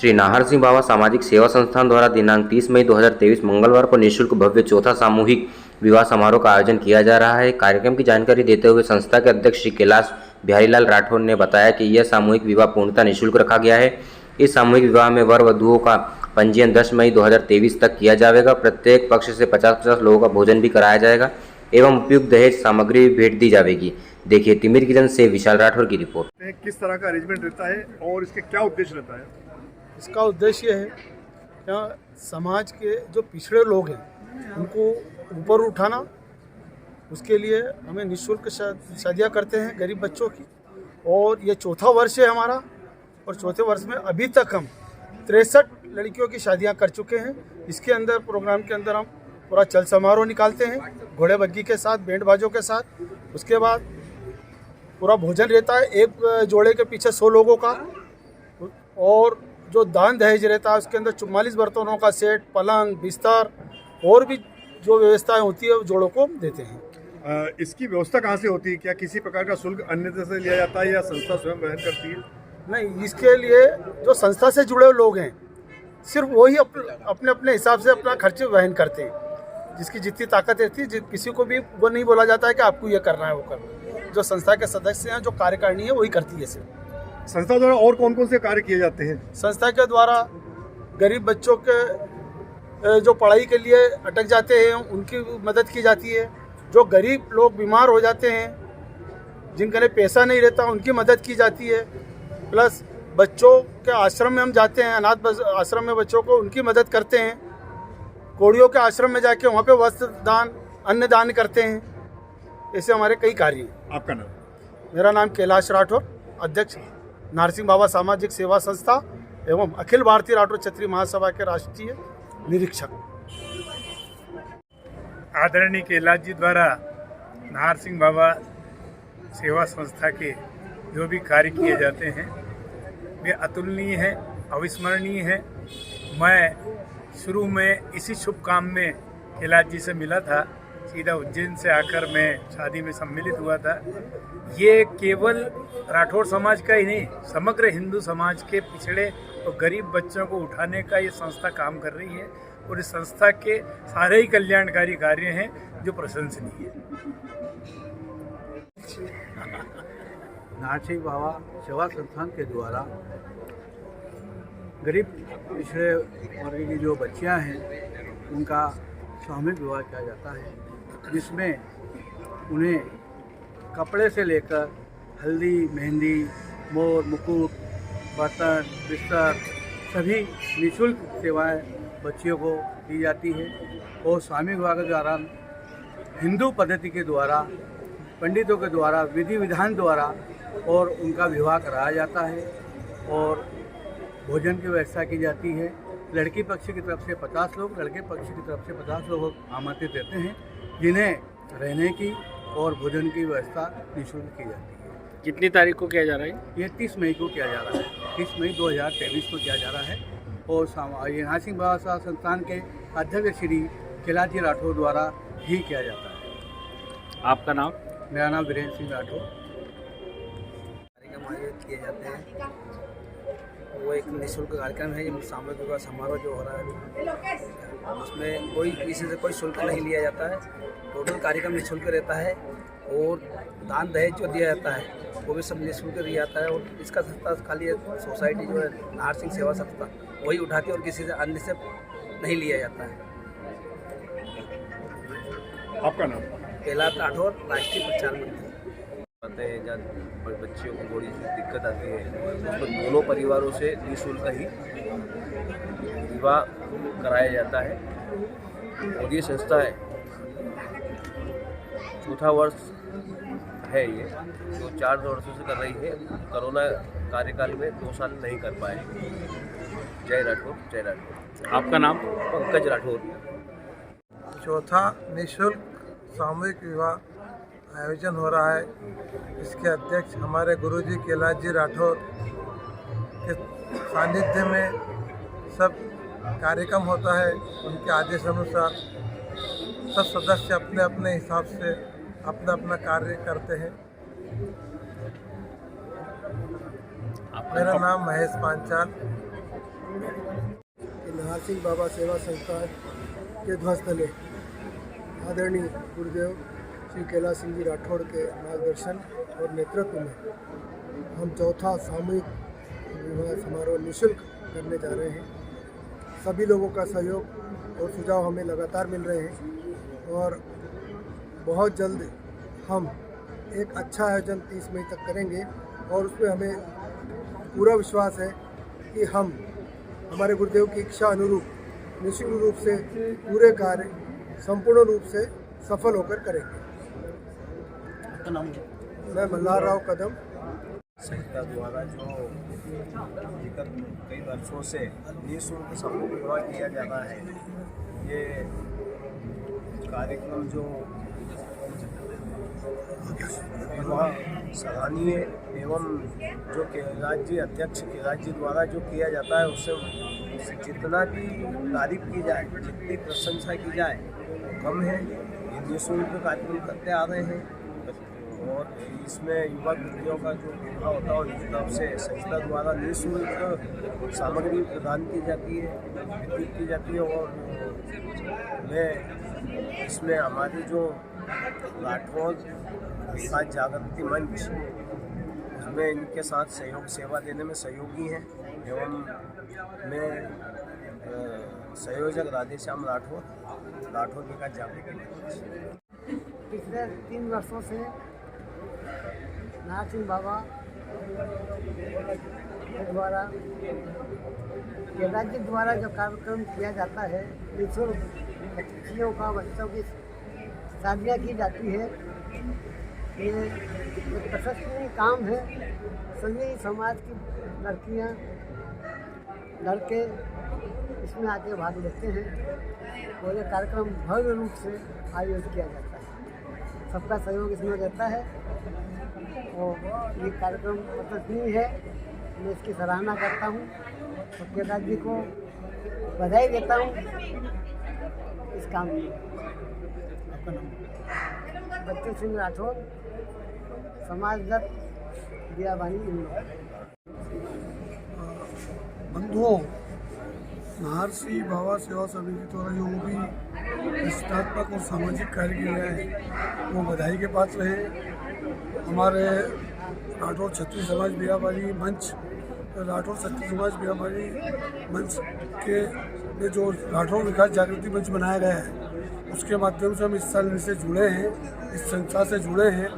श्री नाहर सिंह बाबा सामाजिक सेवा संस्थान द्वारा दिनांक 30 मई 2023 मंगलवार को निःशुल्क भव्य चौथा सामूहिक विवाह समारोह का आयोजन किया जा रहा है। कार्यक्रम की जानकारी देते हुए संस्था के अध्यक्ष श्री कैलाश बिहारीलाल राठौर ने बताया कि यह सामूहिक विवाह पूर्णतः निःशुल्क रखा गया है। इस सामूहिक विवाह में वर वधुओं का पंजीयन 10 मई 2023 तक किया जाएगा। प्रत्येक पक्ष से 50-50 लोगों का भोजन भी कराया जाएगा एवं उपयुक्त दहेज सामग्री भी भेंट दी जाएगी। देखिए तिमिरगंज से विशाल राठौर की रिपोर्ट। किस तरह का अरेंजमेंट रहता है और इसके क्या उद्देश्य रहता है? इसका उद्देश्य है यहाँ समाज के जो पिछड़े लोग हैं उनको ऊपर उठाना। उसके लिए हमें निःशुल्क शादियाँ करते हैं गरीब बच्चों की, और ये चौथा वर्ष है हमारा। और चौथे वर्ष में अभी तक हम 63 लड़कियों की शादियाँ कर चुके हैं। इसके अंदर प्रोग्राम के अंदर हम पूरा चल समारोह निकालते हैं घोड़े बग्गी के साथ, बैंड बाजों के साथ। उसके बाद पूरा भोजन रहता है एक जोड़े के पीछे 100 लोगों का, और जो दान दहेज रहता है उसके अंदर 44 बर्तनों का सेट, पलंग, बिस्तर और भी जो व्यवस्थाएं होती है जोड़ों को देते हैं। इसकी व्यवस्था कहाँ से होती है? क्या किसी प्रकार का शुल्क अन्य से लिया जाता है या संस्था स्वयं वहन करती है? नहीं, इसके लिए जो संस्था से जुड़े हुए लोग हैं सिर्फ वही अपने अपने हिसाब से अपना खर्च वहन करते हैं। जिसकी जितनी ताकत रहती है, किसी को भी वो नहीं बोला जाता है कि आपको ये करना है वो करना है। जो संस्था के सदस्य हैं, जो कार्यकारिणी है, वही करती है सिर्फ। संस्था द्वारा और कौन कौन से कार्य किए जाते हैं? संस्था के द्वारा गरीब बच्चों के जो पढ़ाई के लिए अटक जाते हैं उनकी मदद की जाती है। जो गरीब लोग बीमार हो जाते हैं, जिनके लिए पैसा नहीं रहता, उनकी मदद की जाती है। प्लस बच्चों के आश्रम में हम जाते हैं, अनाथ आश्रम में बच्चों को उनकी मदद करते हैं। कोड़ियों के आश्रम में जाके वहाँ पे वस्त्र दान, अन्न दान करते हैं। ऐसे हमारे कई कार्य हैं। आपका नाम? मेरा नाम कैलाश राठौर, अध्यक्ष नाहर सिंह बाबा सामाजिक सेवा संस्था एवं अखिल भारतीय राठौर क्षत्रिय महासभा के राष्ट्रीय निरीक्षक। आदरणीय कैलाश जी द्वारा नाहर सिंह बाबा सेवा संस्था के जो भी कार्य किए जाते हैं वे अतुलनीय हैं, अविस्मरणीय हैं। मैं शुरू में इसी शुभ काम में कैलाश जी से मिला था। सीधा उज्जैन से आकर मैं शादी में सम्मिलित हुआ था। ये केवल राठौर समाज का ही नहीं, समग्र हिंदू समाज के पिछड़े और गरीब बच्चों को उठाने का ये संस्था काम कर रही है, और इस संस्था के सारे ही कल्याणकारी कार्य हैं जो प्रशंसनीय है। नाहर सिंह बाबा सेवा संस्थान के द्वारा गरीब पिछड़े वर्ग की जो बच्चियां हैं उनका सामूहिक विवाह किया जाता है, जिसमें उन्हें कपड़े से लेकर हल्दी, मेहंदी, मोर, मुकुट, बर्तन, बिस्तर सभी निःशुल्क सेवाएं बच्चियों को दी जाती है। और सामूहिक विवाह के दौरान हिंदू पद्धति के द्वारा, पंडितों के द्वारा, विधि विधान द्वारा और उनका विवाह कराया जाता है, और भोजन की व्यवस्था की जाती है। लड़की पक्ष की तरफ से 50 लोग, लड़के पक्ष की तरफ से 50 लोग आमंत्रित रहते हैं, जिन्हें रहने की और भोजन की व्यवस्था निःशुल्क की जाती है। कितनी तारीख को किया जा रहा है? ये 30 मई को किया जा रहा है। 30 मई 2023 को किया जा रहा है, और ये नाहर सिंह बाबा सेवा संस्थान के अध्यक्ष श्री कैलाश जी राठौर द्वारा ही किया जाता है। आपका नाम? मेरा नाम वीरेंद्र सिंह राठौर। कार्यक्रम आयोजित किए जाते हैं, वो एक निःशुल्क कार्यक्रम है। ये सामूहिक विवाह समारोह जो हो रहा है उसमें कोई किसी से कोई शुल्क नहीं लिया जाता है। टोटल कार्यक्रम निःशुल्क रहता है, और दान दहेज जो दिया जाता है वो भी सब निःशुल्क दिया जाता है। और इसका संस्था खाली सोसाइटी जो है नाहर सिंह सेवा संस्था वही उठाती है, और किसी से अन्य से नहीं लिया जाता है। आपका नाम? कैलाश राठौर, राष्ट्रीय प्रचार मंत्री। आते हैं जब बच्चियों को थोड़ी सी दिक्कत आती है, उसमें दोनों परिवारों से निःशुल्क ही विवाह कराया जाता है। और ये संस्था है, चौथा वर्ष है ये, जो 4 वर्षों से कर रही है। कोरोना कार्यकाल में 2 साल नहीं कर पाए। जय राठौर, जय राठौर। आपका नाम? पंकज राठौर। चौथा निःशुल्क सामूहिक विवाह आयोजन हो रहा है। इसके अध्यक्ष हमारे गुरुजी कैलाश जी राठौर के सानिध्य में सब कार्यक्रम होता है। उनके आदेश अनुसार सब सदस्य अपने अपने हिसाब से अपना अपना कार्य करते हैं। मेरा नाम महेश पांचाल, नारसिंह बाबा सेवा संस्थान के ध्वज तले आदरणीय गुरुदेव श्री कैलाश सिंह जी राठौड़ के मार्गदर्शन और नेतृत्व में हम चौथा सामूहिक विवाह समारोह निःशुल्क करने जा रहे हैं। सभी लोगों का सहयोग और सुझाव हमें लगातार मिल रहे हैं और बहुत जल्द हम एक अच्छा आयोजन 30 मई तक करेंगे और उसमें हमें पूरा विश्वास है कि हम हमारे गुरुदेव की इच्छा अनुरूप निःशुल्क रूप से पूरे कार्य संपूर्ण रूप से सफल होकर करेंगे। मैं मल्हार राव कदम। संस्था द्वारा जो विगत कई वर्षों से निःशुल्क सामूहिक विवाह किया जाता है, ये कार्यक्रम जो विवाह सराहनीय एवं जो राज्य अध्यक्ष राज्य द्वारा जो किया जाता है उससे जितना की तारीफ की जाए, जितनी प्रशंसा की जाए कम है। ये निःशुल्क कार्यक्रम करते आ रहे हैं और इसमें युवा पीढ़ियों का जो विवाह होता है उनकी तरफ से संस्था द्वारा निःशुल्क सामग्री प्रदान की जाती है, वितरित की जाती है। और मैं इसमें हमारी जो राठौड़ विकास जागृति मंच उसमें इनके साथ सहयोग सेवा देने में सहयोगी हैं एवं मैं संयोजक राधेश्याम राठौड़ विकास जागृति मंच। पिछले 3 वर्षों से नारसिंह बाबा के द्वारा राज्य द्वारा जो कार्यक्रम किया जाता है, निःशुल्क बच्चियों का बच्चों की शादियाँ की जाती है, ये एक प्रशंसनीय काम है। सभी समाज की लड़कियाँ लड़के इसमें आके भाग लेते हैं और ये कार्यक्रम भव्य रूप से आयोजित किया जाता है। सबका सहयोग इसमें रहता है और ये कार्यक्रम प्रशंसनीय है। मैं इसकी सराहना करता हूँ और केदार जी को बधाई देता हूँ इस काम में। आपका नाम? बच्चू सिंह राठौड़, समाजगत दियाबानी इंदौर। बंधुओं, नारसिंह बाबा सेवा समिति द्वारा जो भी प्रतिष्ठात्मक और सामाजिक कार्य किए गए हैं वो बधाई के पात्र हैं। हमारे राठौड़ क्षत्रिय समाज बियाबानी मंच, राठौड़ क्षत्रिय समाज बियाबानी मंच के जो राठौड़ विकास जागृति मंच बनाया गया है उसके माध्यम से हम इस साल इनसे जुड़े हैं, इस संस्था से जुड़े हैं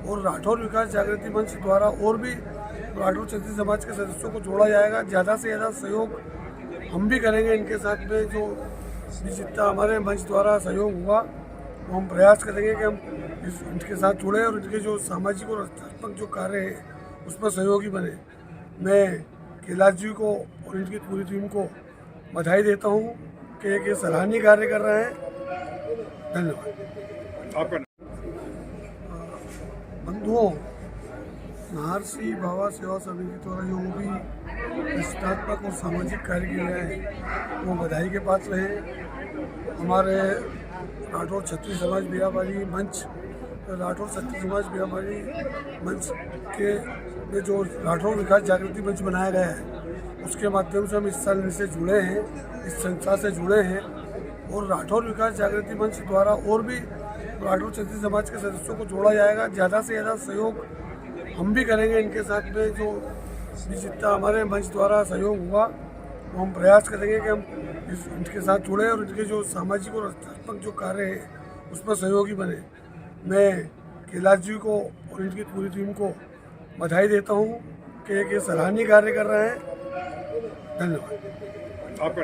और राठौड़ विकास जागृति मंच द्वारा और भी राठौड़ क्षत्रिय समाज के सदस्यों को जोड़ा जाएगा। ज़्यादा से ज़्यादा सहयोग हम भी करेंगे इनके साथ में। जो जितना हमारे मंच द्वारा सहयोग हुआ वो हम प्रयास करेंगे कि हम इनके साथ जुड़े और इनके जो सामाजिक और रचनात्मक जो कार्य है उसमें सहयोगी बने। मैं कैलाश जी को और इनकी पूरी टीम को बधाई देता हूँ कि एक सराहनीय कार्य कर रहे हैं। धन्यवाद। आपका बंधुओं, नारसिंह बाबा सेवा समिति द्वारा जो भी प्रतिष्ठात्मक और सामाजिक कार्य किए गए हैं वो बधाई के पात्र हैं। हमारे राठौड़ क्षत्रिय समाज बियाबानी मंच, राठौड़ क्षत्रिय समाज बियाबानी मंच के जो राठौड़ विकास जागृति मंच बनाया गया है उसके माध्यम से हम इस साल इनसे जुड़े हैं, इस संस्था से जुड़े हैं और राठौड़ विकास जागृति मंच द्वारा और भी राठौड़ क्षत्रिय समाज के सदस्यों को जोड़ा जाएगा। ज़्यादा से ज़्यादा सहयोग हम भी करेंगे इनके साथ में। जो जितना हमारे मंच द्वारा सहयोग हुआ वो हम प्रयास करेंगे कि हम इनके साथ जुड़े और इनके जो सामाजिक और रचनात्मक जो कार्य है उसमें सहयोगी बने। मैं कैलाश जी को और इनकी पूरी टीम को बधाई देता हूँ कि एक सराहनीय कार्य कर रहे हैं। धन्यवाद। आपका